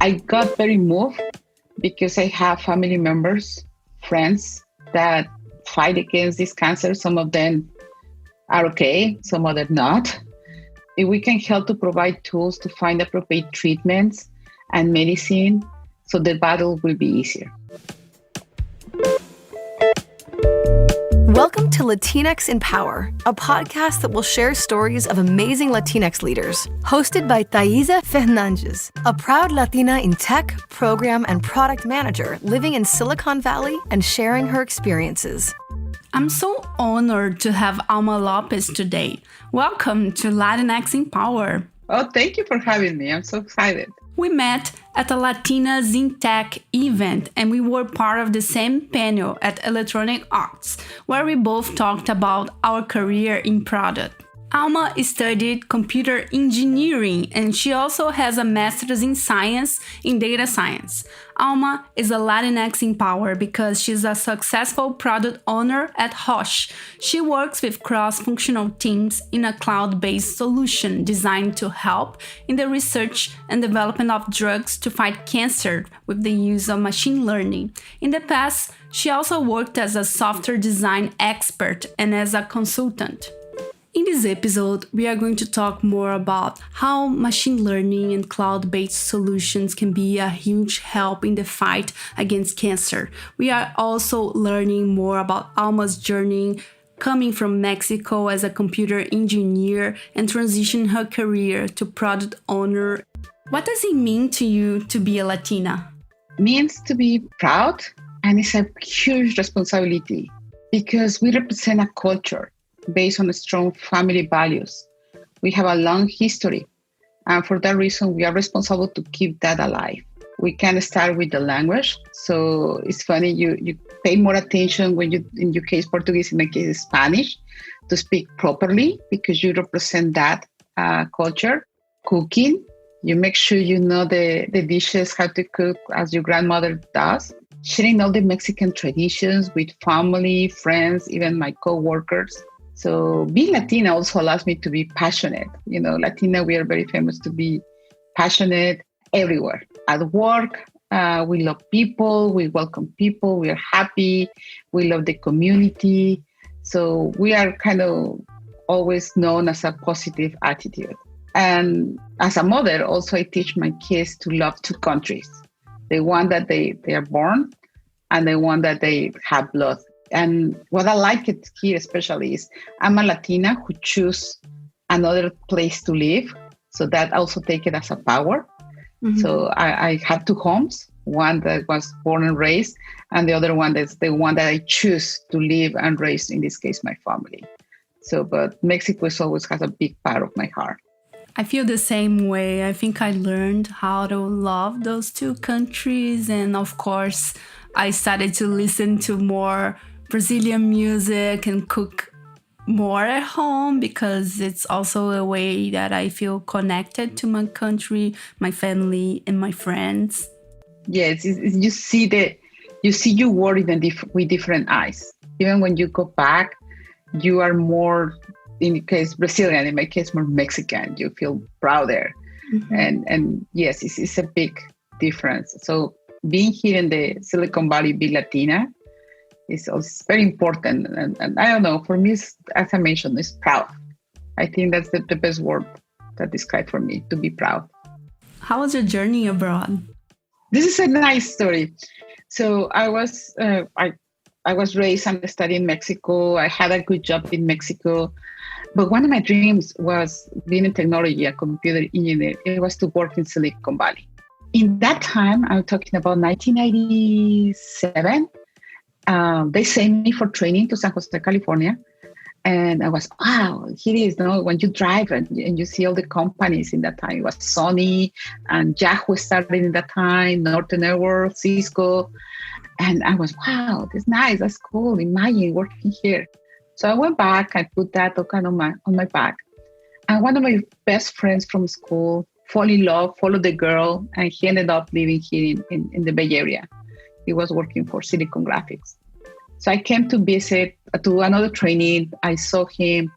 I got very moved because I have family members, friends that fight against this cancer. Some of them are okay, some of them not. If we can help to provide tools to find appropriate treatments and medicine, so the battle will be easier. Welcome to Latinx in Power, a podcast that will share stories of amazing Latinx leaders. Hosted by Thaisa Fernandez, a proud Latina in tech, program, and product manager living in Silicon Valley and sharing her experiences. I'm so honored to have Alma Lopez today. Welcome to Latinx in Power. Oh, thank you for having me. I'm so excited. We met at a Latinas in Tech event and we were part of the same panel at Electronic Arts, where we both talked about our career in product. Alma studied computer engineering and she also has a master's in science in data science. Alma is a Latinx in Power because she's a successful product owner at Roche. She works with cross-functional teams in a cloud-based solution designed to help in the research and development of drugs to fight cancer with the use of machine learning. In the past, she also worked as a software design expert and as a consultant. In this episode, we are going to talk more about how machine learning and cloud-based solutions can be a huge help in the fight against cancer. We are also learning more about Alma's journey coming from Mexico as a computer engineer and transition her career to product owner. What does it mean to you to be a Latina? It means to be proud, and it's a huge responsibility because we represent a culture based on strong family values. We have a long history, and for that reason, we are responsible to keep that alive. We can start with the language. So it's funny, you pay more attention when you, in your case, Portuguese, in my case, Spanish, to speak properly because you represent that culture. Cooking, you make sure you know the dishes, how to cook as your grandmother does. Sharing all the Mexican traditions with family, friends, even my co-workers. So being Latina also allows me to be passionate. You know, Latina, we are very famous to be passionate everywhere. At work, we love people, we welcome people, we are happy, we love the community. So we are kind of always known as a positive attitude. And as a mother, also I teach my kids to love two countries. The one that they are born and the one that they have blood. And what I like it here especially is I'm a Latina who choose another place to live. So that also take it as a power. Mm-hmm. So I have two homes, one that was born and raised, and the other one that's the one that I choose to live and raise, in this case, my family. So, but Mexico always has a big part of my heart. I feel the same way. I think I learned how to love those two countries. And of course, I started to listen to more Brazilian music and cook more at home because it's also a way that I feel connected to my country, my family, and my friends. Yes, you see your world with different eyes. Even when you go back, you are more, in the case Brazilian, in my case more Mexican. You feel prouder, and yes, it's a big difference. So being here in the Silicon Valley, be Latina. It's very important. And I don't know, for me, as I mentioned, it's proud. I think that's the best word that describes for me, to be proud. How was your journey abroad? This is a nice story. So I was raised and studied in Mexico. I had a good job in Mexico. But one of my dreams was being in technology, a computer engineer. It was to work in Silicon Valley. In that time, I'm talking about 1997, they sent me for training to San Jose, California. And I was, wow, here it is. You know, when you drive and you see all the companies in that time, it was Sony and Yahoo started in that time, Norton Network, Cisco. And I was, wow, that's nice. That's cool. Imagine working here. So I went back. I put that kind of on my back. And one of my best friends from school fell in love, followed the girl, and he ended up living here in the Bay Area. He was working for Silicon Graphics. So I came to visit, to another training. I saw him,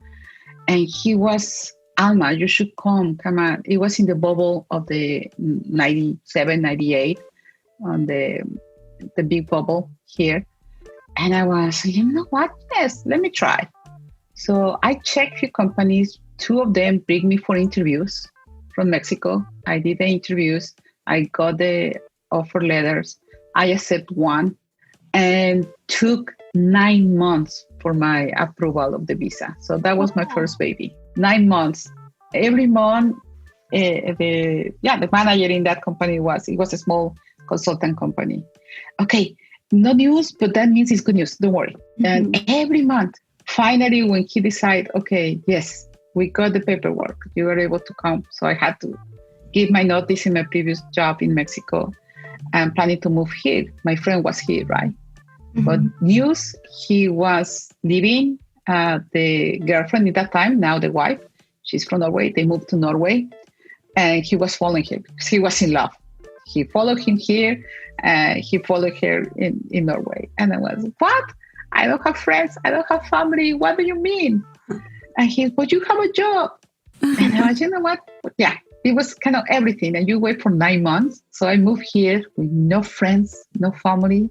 and he was Alma, you should come on. It was in the bubble of the 97, 98, on the big bubble here. And I was, you know what? Yes, let me try. So I checked a few companies. Two of them bring me for interviews from Mexico. I did the interviews. I got the offer letters. I accepted one and took 9 months for my approval of the visa. So that was my first baby. 9 months. Every month, the manager in that company was a small consultant company. Okay, no news, but that means it's good news. Don't worry. Mm-hmm. And every month, finally, when he decided, okay, yes, we got the paperwork, you were able to come. So I had to give my notice in my previous job in Mexico and planning to move here. My friend was here, right? Mm-hmm. But news, he was leaving the girlfriend at that time, now the wife. She's from Norway. They moved to Norway. And he was following him because he was in love. He followed him here. He followed her in Norway. And I was, what? I don't have friends. I don't have family. What do you mean? And he, but you have a job. And I was, you know what? Yeah, it was kind of everything. And you wait for 9 months. So I moved here with no friends, no family,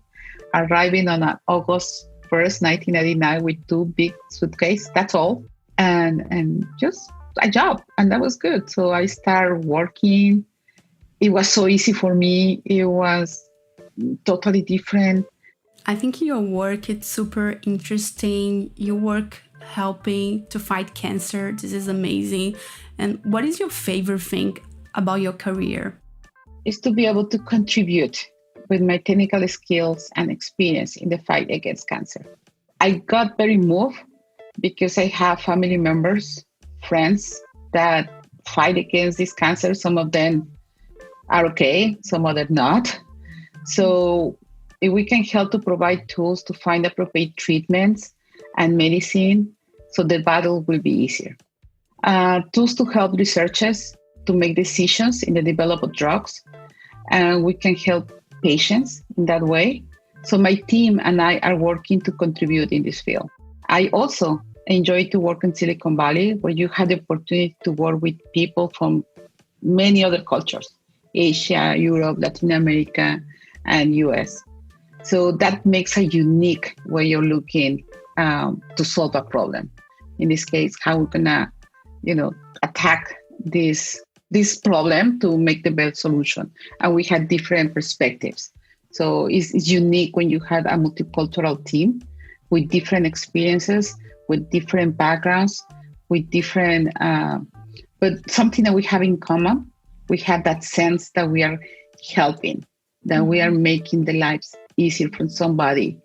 arriving on August 1st, 1989 with 2 big suitcases. That's all. And just a job. And that was good. So I started working. It was so easy for me. It was totally different. I think your work is super interesting. You work helping to fight cancer. This is amazing. And what is your favorite thing about your career? It's to be able to contribute with my technical skills and experience in the fight against cancer. I got very moved because I have family members, friends that fight against this cancer. Some of them are okay, some others not. So if we can help to provide tools to find appropriate treatments and medicine, so the battle will be easier. Tools to help researchers to make decisions in the development of drugs, and we can help patients in that way. So my team and I are working to contribute in this field. I also enjoy to work in Silicon Valley, where you have the opportunity to work with people from many other cultures, Asia, Europe, Latin America, and US. So that makes a unique way of looking to solve a problem. In this case, how we're gonna, attack this problem to make the best solution. And we had different perspectives. So it's unique when you have a multicultural team with different experiences, with different backgrounds, with different, but something that we have in common. We have that sense that we are helping, that we are making the lives easier for somebody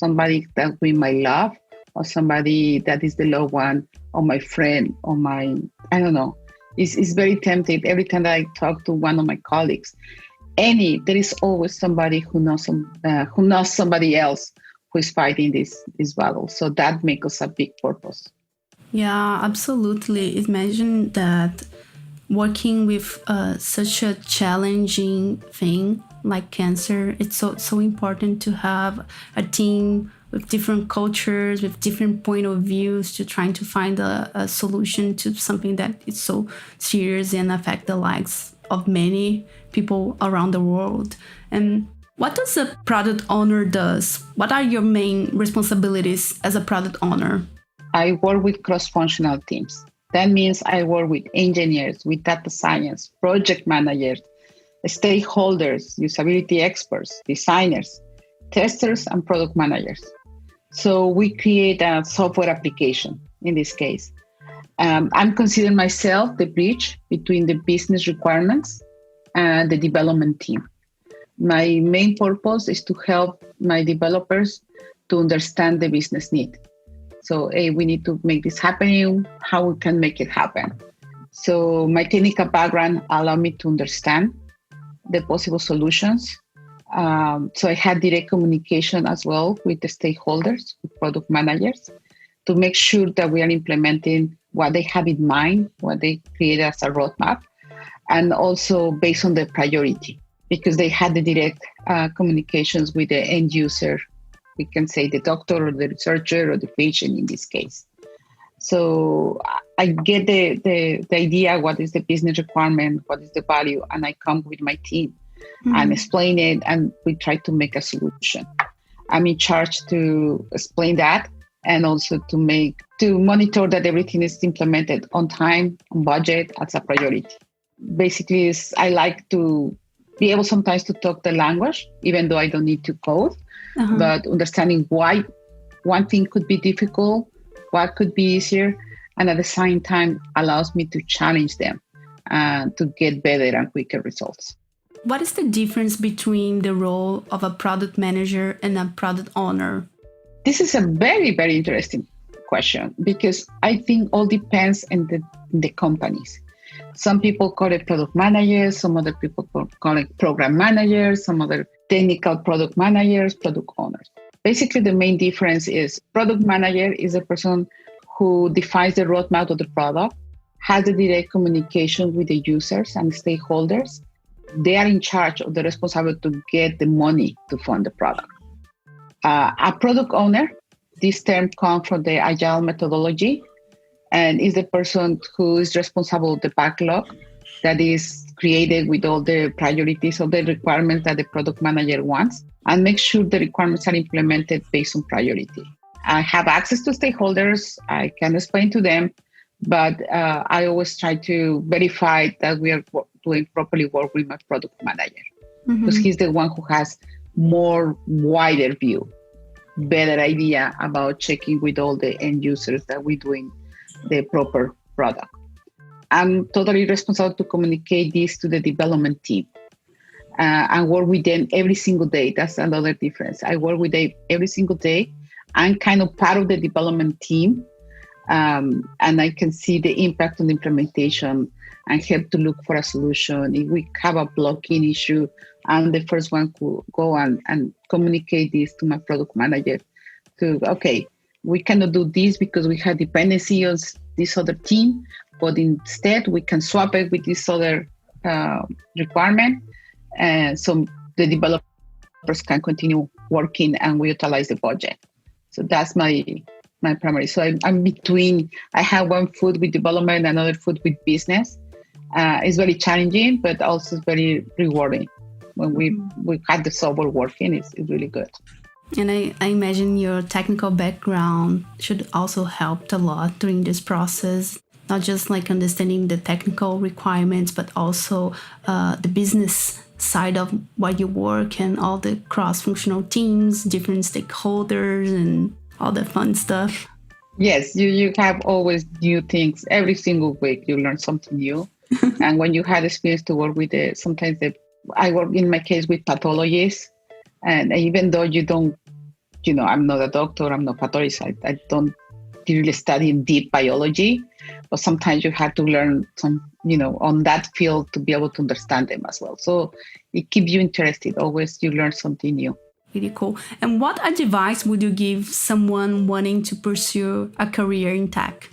that we might love, or somebody that is the loved one, or my friend, or I don't know. It's very tempting. Every time that I talk to one of my colleagues, there is always somebody who knows somebody else who is fighting this battle. So that makes us a big purpose. Yeah, absolutely. Imagine that working with such a challenging thing like cancer, it's so important to have a team with different cultures, with different point of views, to trying to find a solution to something that is so serious and affect the lives of many people around the world. And what does a product owner does? What are your main responsibilities as a product owner? I work with cross-functional teams. That means I work with engineers, with data science, project managers, stakeholders, usability experts, designers, testers, and product managers. So we create a software application in this case. I'm considering myself the bridge between the business requirements and the development team. My main purpose is to help my developers to understand the business need. So, hey, we need to make this happen. How we can make it happen? So my technical background allowed me to understand the possible solutions. So I had direct communication as well with the stakeholders, with product managers, to make sure that we are implementing what they have in mind, what they created as a roadmap, and also based on the priority, because they had the direct communications with the end user. We can say the doctor or the researcher or the patient in this case. So I get the idea, what is the business requirement, what is the value, and I come with my team and explain it, and we try to make a solution. I'm in charge to explain that and also to monitor that everything is implemented on time, on budget, as a priority. Basically, I like to be able sometimes to talk the language, even though I don't need to code, but understanding why one thing could be difficult, what could be easier, and at the same time allows me to challenge them to get better and quicker results. What is the difference between the role of a product manager and a product owner? This is a very, very interesting question, because I think all depends on the companies. Some people call it product managers, some other people call it program managers, some other technical product managers, product owners. Basically, the main difference is product manager is a person who defines the roadmap of the product, has the direct communication with the users and stakeholders. They are in charge of the responsibility to get the money to fund the product. A product owner, this term comes from the agile methodology, and is the person who is responsible for the backlog that is created with all the priorities of the requirements that the product manager wants, and make sure the requirements are implemented based on priority. I have access to stakeholders, I can explain to them, but I always try to verify that we are doing properly work with my product manager, because he's the one who has more wider view, better idea about checking with all the end users that we're doing the proper product. I'm totally responsible to communicate this to the development team and work with them every single day. That's another difference. I work with them every single day. I'm kind of part of the development team, and I can see the impact on the implementation and help to look for a solution. If we have a blocking issue, I'm the first one to go and communicate this to my product manager okay, we cannot do this because we have dependency on this other team, but instead we can swap it with this other requirement. So the developers can continue working and we utilize the budget. So that's my primary. So I'm between, I have one foot with development, another foot with business. It's very challenging, but also very rewarding. When we had the software working, it's really good. And I imagine your technical background should also help a lot during this process, not just like understanding the technical requirements, but also the business side of what you work and all the cross-functional teams, different stakeholders, and all the fun stuff. Yes, you have always new things. Every single week you learn something new. And when you had experience to work with I work in my case with pathologists. And even though you don't, I'm not a doctor, I'm not a pathologist, I don't really study deep biology, but sometimes you have to learn some, on that field to be able to understand them as well. So it keeps you interested. Always you learn something new. Really cool. And what advice would you give someone wanting to pursue a career in tech?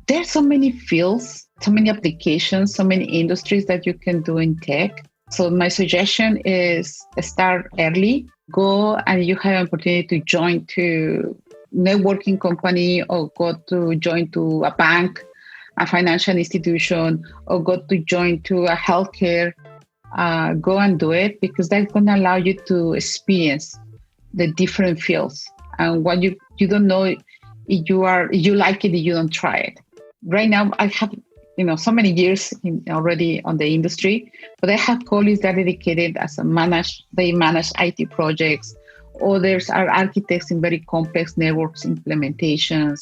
There's so many fields, so many applications, so many industries that you can do in tech. So my suggestion is start early. Go and you have an opportunity to join to networking company, or go to join to a bank, a financial institution, or go to join to a healthcare. Go and do it, because that's going to allow you to experience the different fields. And what you don't know, if you like it, if you don't try it. Right now, I have so many years already on the industry, but I have colleagues that are dedicated they manage IT projects. Others are architects in very complex networks implementations.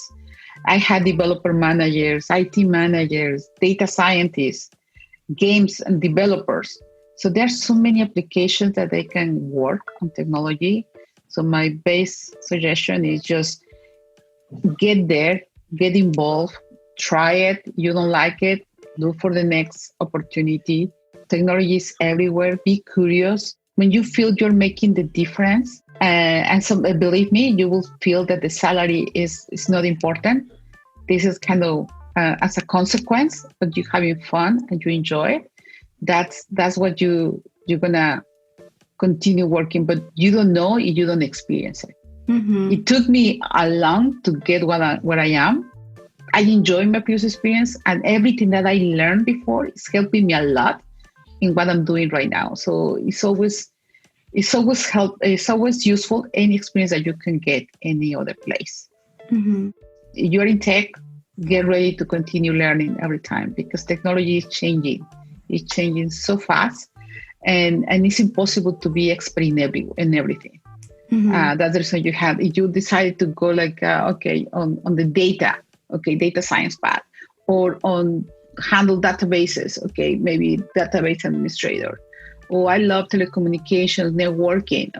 I had developer managers, IT managers, data scientists, games and developers. So there's so many applications that they can work on technology. So my base suggestion is just get there, get involved, try it. You don't like it, look for the next opportunity. Technology is everywhere. Be curious. When you feel you're making the difference, and so believe me, you will feel that the salary is not important. This is kind of as a consequence, but you're having fun and you enjoy it. That's what you're gonna continue working, but you don't know if you don't experience it. Mm-hmm. It took me a long to get where I am. I enjoy my previous experience, and everything that I learned before is helping me a lot in what I'm doing right now. So it's always useful, any experience that you can get any other place. Mm-hmm. You're in tech, get ready to continue learning every time, because technology is changing. It's changing so fast, and it's impossible to be expert in everything. Mm-hmm. That's the reason if you decide to go like, on the data science path, or on handle databases, maybe database administrator. Oh, I love telecommunications, networking,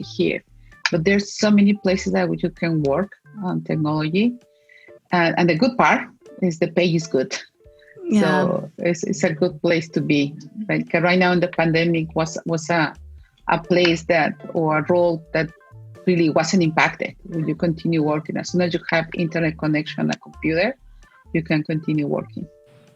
here. But there's so many places that you can work on technology. And the good part is the pay is good. Yeah. So it's a good place to be. Like right now in the pandemic was a place or a role that really wasn't impacted. When you continue working, as soon as you have internet connection, a computer, you can continue working.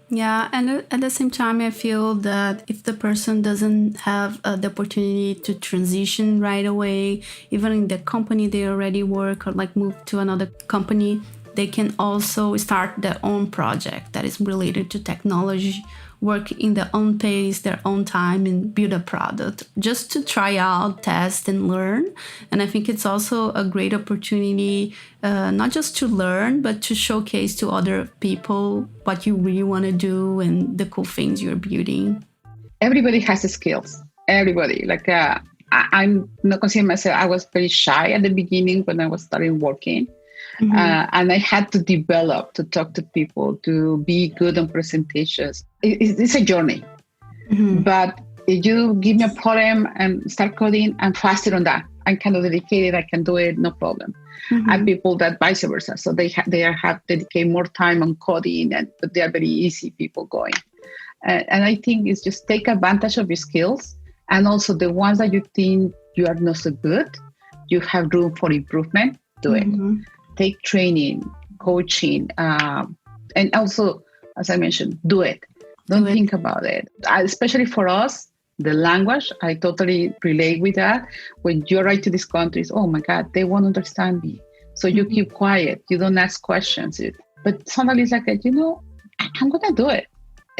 Yeah, and at the same time, I feel that if the person doesn't have the opportunity to transition right away, even in the company they already work, or like move to another company, they can also start their own project that is related to technology, work in their own pace, their own time, and build a product just to try out, test, and learn. And I think it's also a great opportunity, not just to learn, but to showcase to other people what you really want to do and the cool things you're building. Everybody has the skills. Everybody. Like I'm not considering myself, I was very shy at the beginning when I was starting working. Mm-hmm. And I had to develop to talk to people, to be good on presentations. It's a journey. Mm-hmm. But if you give me a problem and start coding, I'm faster on that. I'm kind of dedicated. I can do it, no problem. Mm-hmm. And people that vice versa. So they have dedicate more time on coding, but they are very easy people going. And I think it's just take advantage of your skills. And also the ones that you think you are not so good, you have room for improvement, do mm-hmm. it. Take training, coaching, and also, as I mentioned, do it. Don't think about it. Especially for us, the language, I totally relate with that. When you arrive to these countries, oh my God, they won't understand me. So you mm-hmm. keep quiet. You don't ask questions. But somebody's like, I'm going to do it.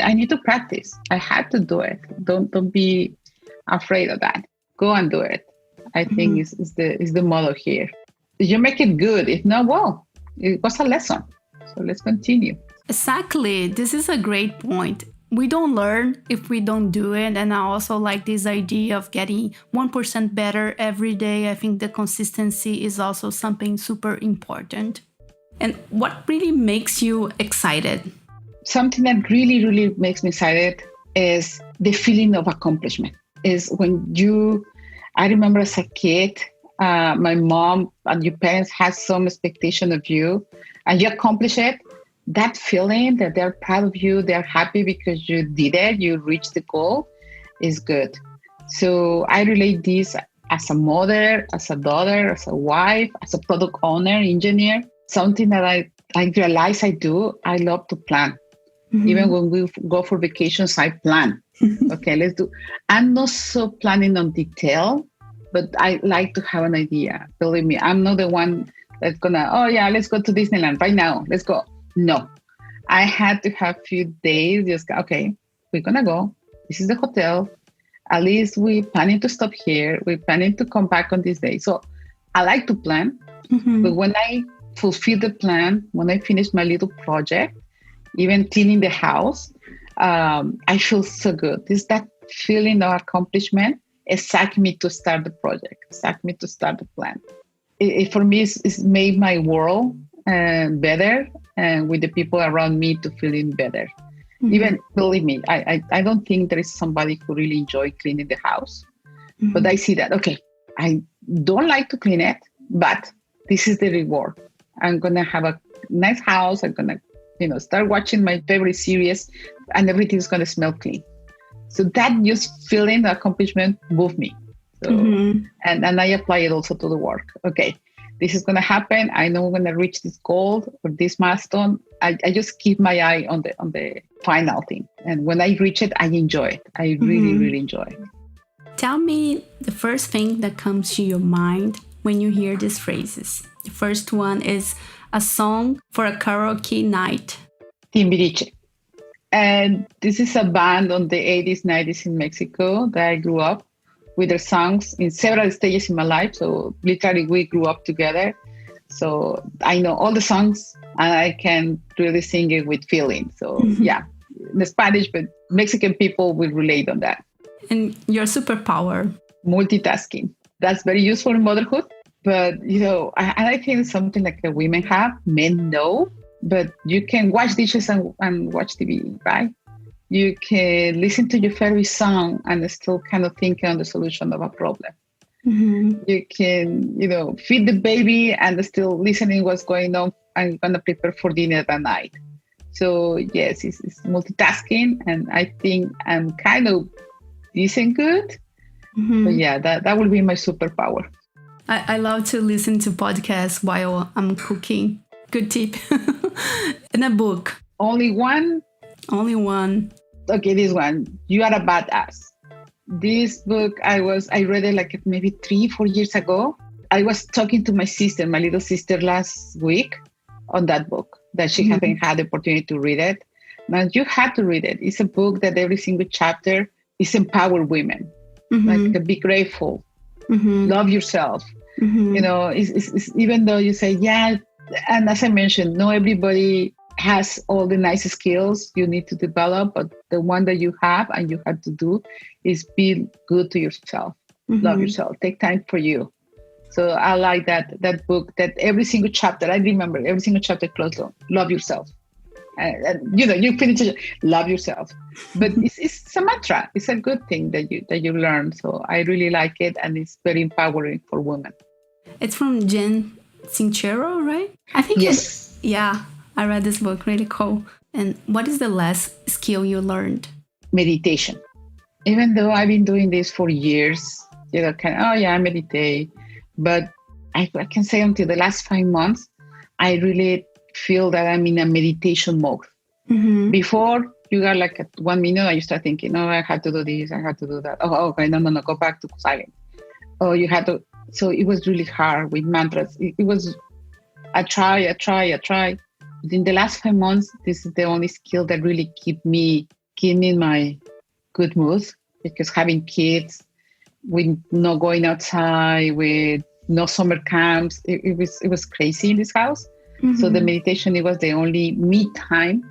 I need to practice. I had to do it. Don't be afraid of that. Go and do it. I mm-hmm. think is the motto here. You make it good. If not, well, it was a lesson. So let's continue. Exactly. This is a great point. We don't learn if we don't do it. And I also like this idea of getting 1% better every day. I think the consistency is also something super important. And what really makes you excited? Something that really, really makes me excited is the feeling of accomplishment. Is when I remember as a kid, my mom and your parents had some expectation of you and you accomplish it, that feeling that they're proud of you, they're happy because you did it, you reached the goal, is good. So I relate this as a mother, as a daughter, as a wife, as a product owner, engineer, something that I realize I do. I love to plan. Mm-hmm. Even when we go for vacations, I plan. Okay, let's do. I'm not so planning on detail, but I like to have an idea. Believe me, I'm not the one that's let's go to Disneyland right now. Let's go. No, I had to have a few days. Just, okay, we're going to go. This is the hotel. At least we're planning to stop here. We're planning to come back on this day. So I like to plan. Mm-hmm. But when I fulfill the plan, when I finish my little project, even cleaning the house, I feel so good. It's that feeling of accomplishment. Exact me to start the project, exact me to start the plan. For me, it's made my world better, and with the people around me to feeling better. Mm-hmm. Even, believe me, I don't think there is somebody who really enjoy cleaning the house, mm-hmm. but I see that, okay, I don't like to clean it, but this is the reward. I'm going to have a nice house. I'm going to, start watching my favorite series, and everything's going to smell clean. So that just feeling the accomplishment moved me. So, mm-hmm. and I apply it also to the work. Okay, this is going to happen. I know I'm going to reach this goal or this milestone. I just keep my eye on the final thing. And when I reach it, I enjoy it. I really, mm-hmm. really enjoy it. Tell me the first thing that comes to your mind when you hear these phrases. The first one is, a song for a karaoke night? Timbiriche. And this is a band on the 80s, 90s in Mexico that I grew up with their songs in several stages in my life. So literally we grew up together. So I know all the songs and I can really sing it with feeling. So yeah, the Spanish, but Mexican people will relate on that. And your superpower? Multitasking. That's very useful in motherhood. But, I think it's something like women have, men know. But you can wash dishes and watch TV, right? You can listen to your favorite song and still kind of think on the solution of a problem. Mm-hmm. You can, feed the baby and still listening what's going on and going to prepare for dinner that night. So yes, it's multitasking, and I think I'm kind of decent good. Mm-hmm. But yeah, that will be my superpower. I love to listen to podcasts while I'm cooking. Good tip. And a book. Only one? Only one. Okay, this one. You Are a Badass. This book, I read it like maybe 3-4 years ago. I was talking to my sister, my little sister, last week on that book, that she hadn't had the opportunity to read it. Now you have to read it. It's a book that every single chapter is empower women. Like be grateful, love yourself. It's, even though you say, yeah, and as I mentioned, not everybody has all the nice skills you need to develop, but the one that you have and you have to do is be good to yourself, love yourself, take time for you. So I like that book, that every single chapter, I remember every single chapter close on, love yourself. And you finish it, love yourself. But it's a mantra. It's a good thing that you learn. So I really like it, and it's very empowering for women. It's from Jen Sincero, right? I think yes. Yeah, I read this book. Really cool. And what is the last skill you learned? Meditation. Even though I've been doing this for years, I meditate. But I can say until the last 5 months, I really feel that I'm in a meditation mode. Before, you got like 1 minute and you start thinking, I have to do this, I have to do that. Oh, okay, no, go back to silence. Oh, you had to. So it was really hard with mantras. It was, I try. But in the last 5 months, this is the only skill that really keep me in my good mood, because having kids, with no going outside, with no summer camps, it was crazy in this house. So the meditation, it was the only me time,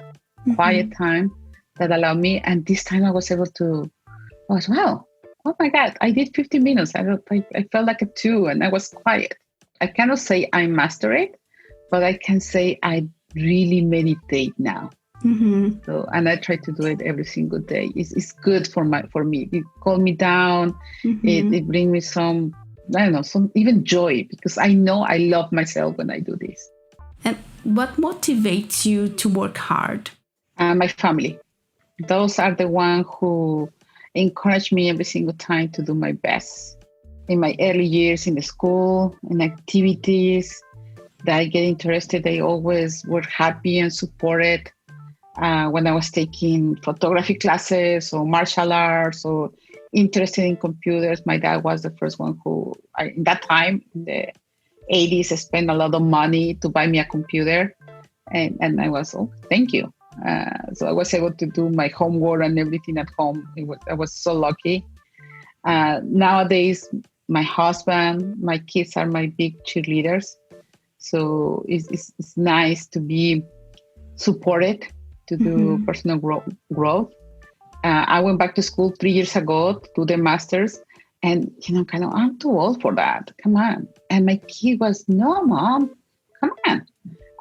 quiet time that allowed me. And this time I was able to, wow, oh my God, I did 15 minutes. I felt like a 2 and I was quiet. I cannot say I master it, but I can say I really meditate now. So, and I try to do it every single day. It's good for me. It calms me down. It brings me some even joy, because I know I love myself when I do this. And what motivates you to work hard? My family. Those are the ones who encourage me every single time to do my best. In my early years in the school, in activities that I get interested, they always were happy and supported. When I was taking photography classes or martial arts or interested in computers, my dad was the first one who, in that time, in the 80s, spent a lot of money to buy me a computer. And I was, thank you. So I was able to do my homework and everything at home. I was so lucky. Nowadays, my husband, my kids are my big cheerleaders. So it's nice to be supported to do personal growth. I went back to school 3 years ago to do the master's, and I'm too old for that. Come on. And my kid was, no, Mom, come on.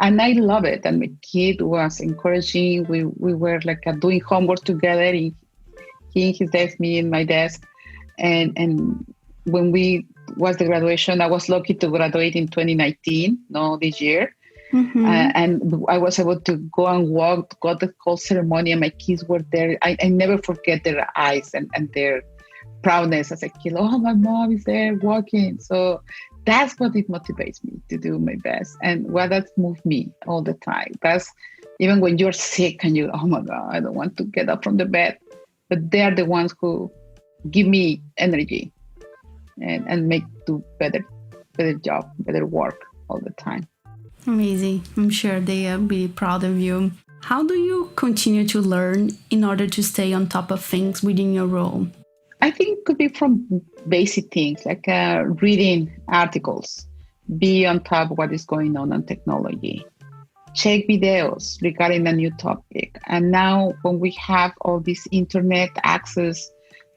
And I love it. And my kid was encouraging. We were like doing homework together. He in his desk, me in my desk. And when was the graduation, I was lucky to graduate in 2019, this year. And I was able to go and walk, got the whole ceremony, and my kids were there. I never forget their eyes and their proudness as a kid. Oh, my mom is there walking. So that's what it motivates me to do my best, and what that moves me all the time. That's even when you're sick and you, oh my God, I don't want to get up from the bed, but they're the ones who give me energy and make do better job, better work all the time. Amazing. I'm sure they are really proud of you. How do you continue to learn in order to stay on top of things within your role? I think it could be from basic things like reading articles, be on top of what is going on technology, check videos regarding a new topic. And now when we have all this internet access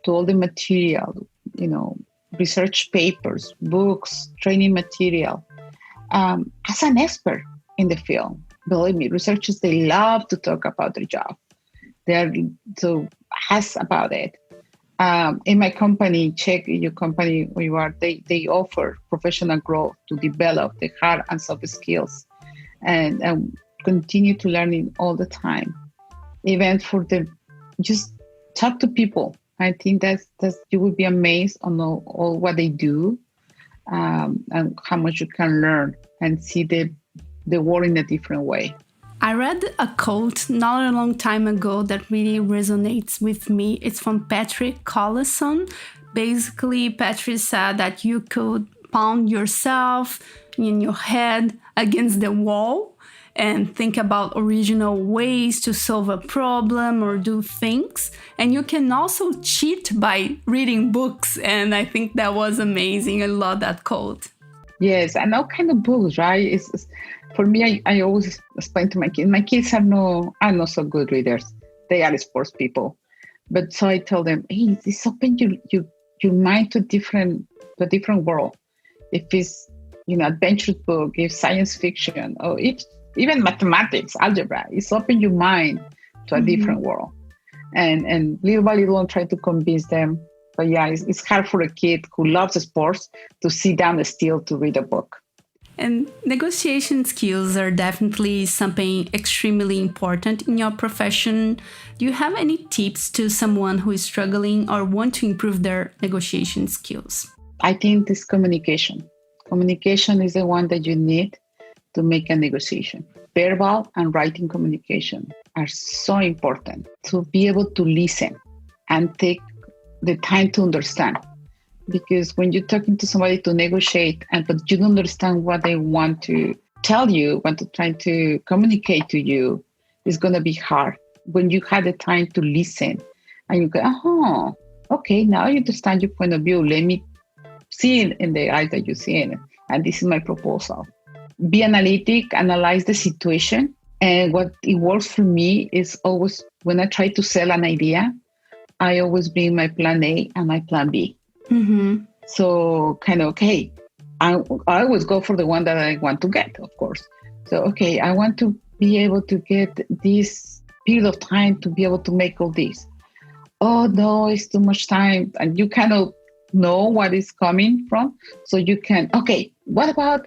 to all the material, research papers, books, training material, as an expert in the field, believe me, researchers, they love to talk about their job. They're so ask about it. In my company, check your company where you are, they offer professional growth to develop the hard and soft skills and continue to learning all the time. Even for just talk to people. I think that's you will be amazed on all what they do and how much you can learn and see the world in a different way. I read a quote not a long time ago that really resonates with me. It's from Patrick Collison. Basically, Patrick said that you could pound yourself in your head against the wall and think about original ways to solve a problem or do things. And you can also cheat by reading books. And I think that was amazing. I love that quote. Yes, and all kind of books, right? It's for me, I always explain to my kids. My kids are not so good readers. They are sports people. But so I tell them, hey, this open your mind to a different world. If it's adventure book, if science fiction, or if even mathematics, algebra, it's open your mind to a different world. And little by little, I'm trying to convince them. But yeah, it's hard for a kid who loves sports to sit down still to read a book. And negotiation skills are definitely something extremely important in your profession. Do you have any tips to someone who is struggling or want to improve their negotiation skills? I think this communication. Communication is the one that you need to make a negotiation. Verbal and writing communication are so important to be able to listen and take the time to understand. Because when you're talking to somebody to negotiate, but you don't understand what they want to tell you, want to try to communicate to you, it's going to be hard. When you have the time to listen and you go, okay, now I understand your point of view. Let me see it in the eyes that you see it. And this is my proposal. Be analytic, analyze the situation. And what it works for me is always when I try to sell an idea, I always bring my plan A and my plan B. Mm-hmm. So I always go for the one that I want to get, of course. So, okay, I want to be able to get this period of time to be able to make all this. Oh, no, it's too much time. And you kind of know what is coming from. So you can, okay, what about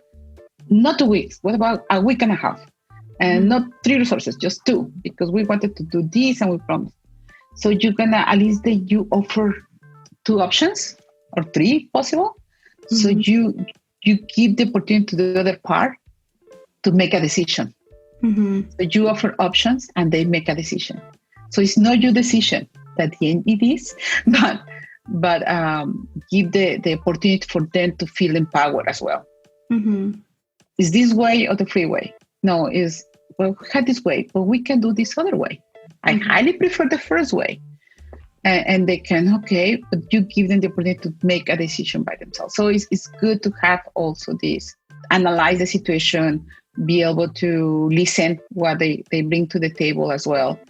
not 2 weeks? What about a week and a half? And not 3 resources, just 2, because we wanted to do this and we promised. So you're going to, at least you offer 2 options or 3 possible. Mm-hmm. So you give the opportunity to the other part to make a decision. Mm-hmm. So you offer options and they make a decision. So it's not your decision at the end it is, but give the opportunity for them to feel empowered as well. Mm-hmm. Is this way or the free way? No, we had this way, but we can do this other way. I highly prefer the first way. And they can, okay, but you give them the opportunity to make a decision by themselves. So it's good to have also this, analyze the situation, be able to listen what they bring to the table as well.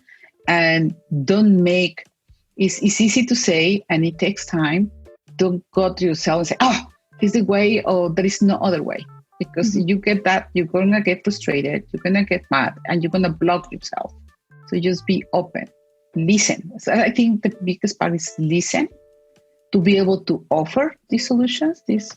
And don't make, it's easy to say, and it takes time. Don't go to yourself and say, this is the way, or there is no other way. Because you get that, you're going to get frustrated, you're going to get mad, and you're going to block yourself. So just be open. Listen. So I think the biggest part is listen to be able to offer these solutions, these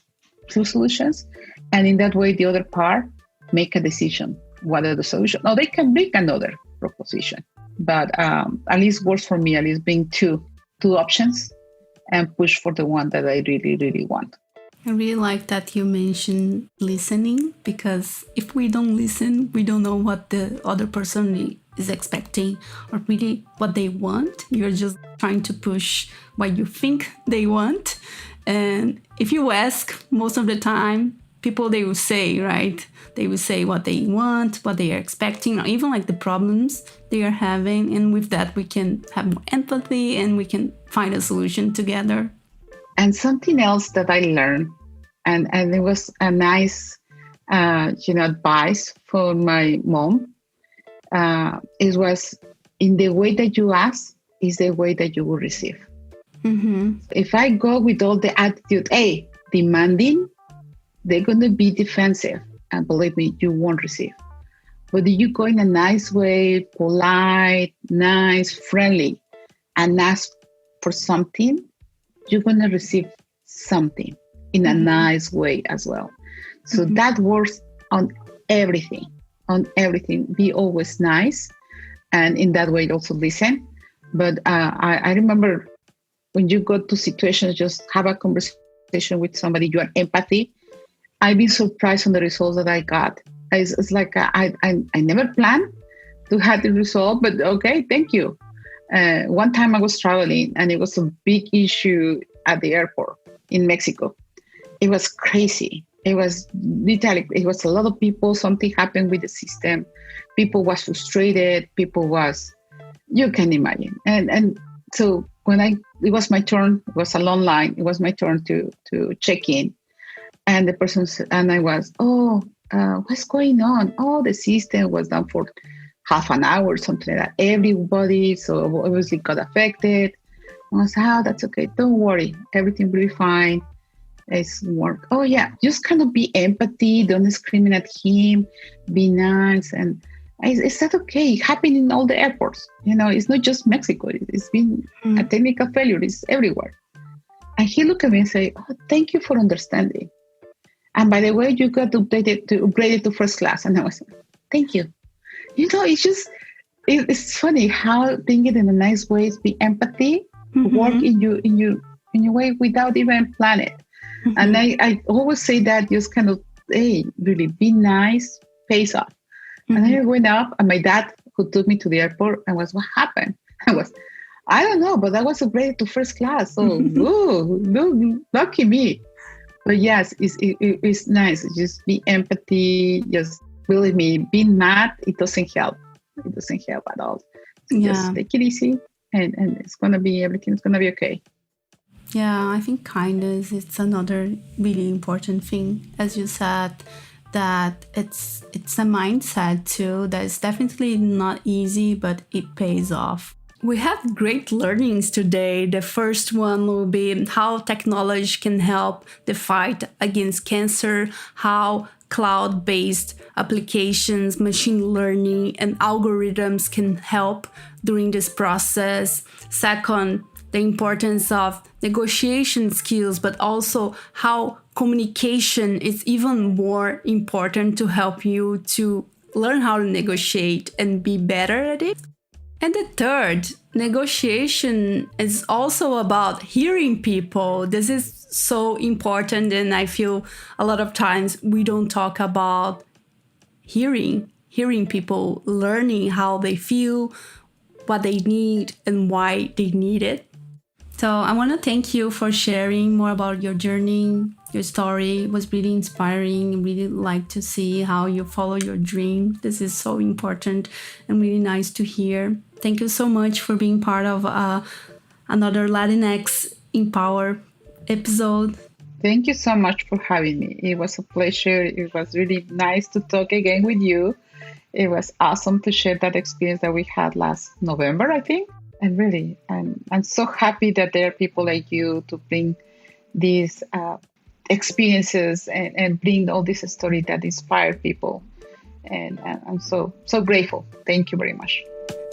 2 solutions. And in that way, the other part make a decision. What are the solutions? No, they can make another proposition. But at least works for me, at least bring two options and push for the one that I really, really want. I really like that you mentioned listening, because if we don't listen, we don't know what the other person is expecting or really what they want. You're just trying to push what you think they want. And if you ask, most of the time, people, they will say, right? They will say what they want, what they are expecting, or even like the problems they are having. And with that, we can have more empathy and we can find a solution together. And something else that I learned, and it was a nice, advice for my mom, it was, in the way that you ask is the way that you will receive. Mm-hmm. If I go with all the attitude, hey, demanding, they're going to be defensive. And believe me, you won't receive. But if you go in a nice way, polite, nice, friendly, and ask for something, you're going to receive something in a nice way as well. So that works on everything, Be always nice. And in that way, also listen. But I remember when you go to situations, just have a conversation with somebody, you have empathy. I've been surprised on the results that I got. It's like I never planned to have the result, but okay, thank you. One time I was traveling and it was a big issue at the airport in Mexico. It was crazy. It was literally, it was a lot of people. Something happened with the system. People was frustrated. You can imagine. And so when it was my turn, it was a long line. It was my turn to check in. And the person said, and I was, what's going on? Oh, the system was down for half an hour, something like that. Everybody, so obviously got affected. I said, that's okay. Don't worry. Everything will be fine. It's work. Oh, yeah. Just kind of be empathy. Don't scream at him. Be nice. And is that okay? It happened in all the airports. It's not just Mexico. It's been a technical failure. It's everywhere. And he looked at me and said, oh, thank you for understanding. And by the way, you got upgraded to first class. And I was like, thank you. It's funny how thinking in a nice way, be empathy, work in your way without even plan it. And I always say that just kind of, hey, really be nice, pays off. And I went up and my dad, who took me to the airport, and was, what happened? I don't know, but I was upgraded to first class. So, lucky me. But yes, it's nice. Just be empathy. Just believe me, being mad, it doesn't help. It doesn't help at all. So just take it easy and everything's going to be okay. Yeah, I think kindness is another really important thing. As you said, that it's a mindset too that is definitely not easy, but it pays off. We had great learnings today. The first one will be how technology can help the fight against cancer, how cloud-based applications, machine learning, and algorithms can help during this process. Second, the importance of negotiation skills, but also how communication is even more important to help you to learn how to negotiate and be better at it. And the third, negotiation is also about hearing people. This is so important, and I feel a lot of times we don't talk about hearing people, learning how they feel, what they need, and why they need it. So I want to thank you for sharing more about your journey. Your story was really inspiring. I really like to see how you follow your dream. This is so important and really nice to hear. Thank you so much for being part of another Latinx Empower episode. Thank you so much for having me. It was a pleasure. It was really nice to talk again with you. It was awesome to share that experience that we had last November, I think. And really, I'm so happy that there are people like you to bring these experiences and bring all this story that inspire people. And I'm so grateful. Thank you very much.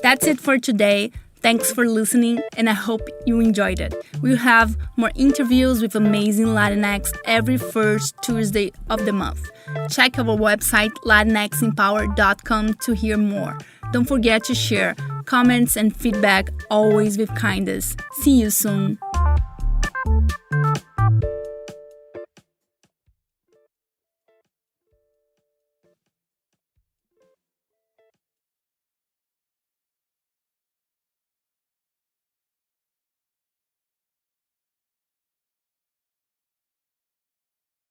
That's it for today. Thanks for listening, and I hope you enjoyed it. We'll have more interviews with amazing Latinx every first Tuesday of the month. Check our website, latinxempower.com, to hear more. Don't forget to share comments and feedback, always with kindness. See you soon.